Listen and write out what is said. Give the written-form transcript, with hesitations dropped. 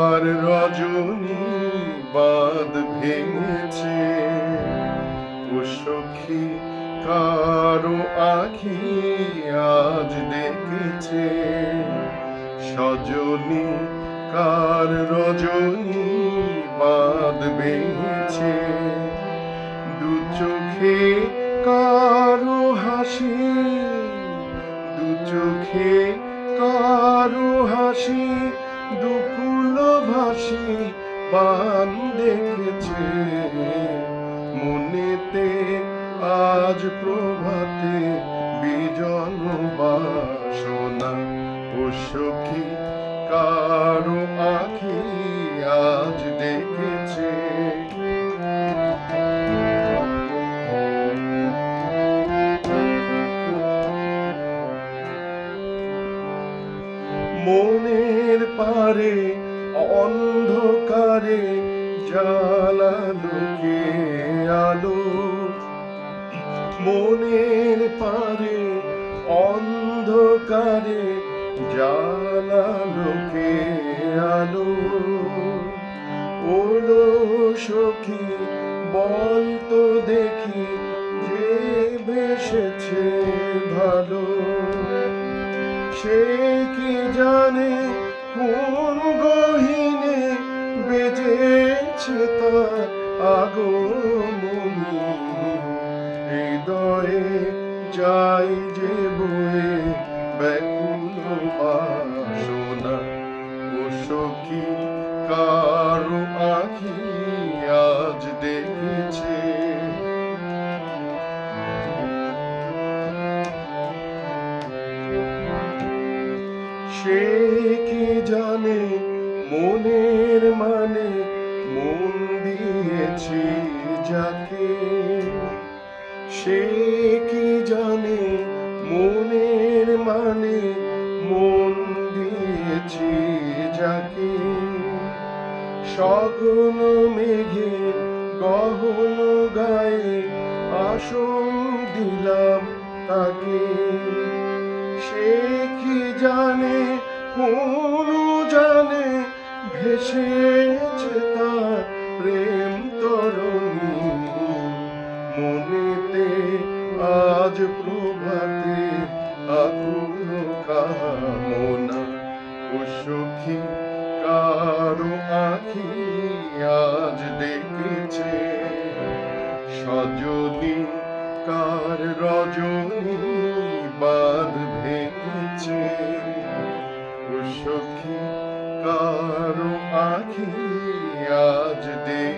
কার রজনী বাঁধ ভেঙেছে, ও সখী কারো আখি আজ দেখেছে, সজনী কার রজনী বাঁধ ভেঙেছে, দু চোখে কারো হাসি, দু চোখে কারো হাসি, দুকুল ভাসি বান দেখেছে, মনেতে আজ প্রভাতে বিজন বাসনা, ও সখী কারো আখি আজ দেখেছে। মনের পারে অন্ধকারে জ্বালালো কে আলো, মনের পারে অন্ধকারে জ্বালালো কে আলো, ওলো সখী বল তো দেখি যে বেসেছে ভালো, সে কি জানে কোন গহীনে বেজেছে তার আগমনী, হৃদয়ে যাই যে বয়ে ব্যাকুল বাসনা, ও সখী কারো আখি আজ দেখেছে। সে কি জানে মনের মানে মন দিয়েছি যাকে, সে কি জানে মনের মানে মন দিয়েছি যাকে, সগন মেঘে গহন গায়ে আসন দিলাম তাকে, সে কি জানে কোন জানে ভেসেছে তার প্রেম তরণী, মনেতে আজ প্রভাতে আকুল কামনা, ও সখী কারো আখি আজ দেখেছে, সজনী কার রজনী বাঁধ ভেঙেছে, ও সখী কারো আখি আজ দেখেছে।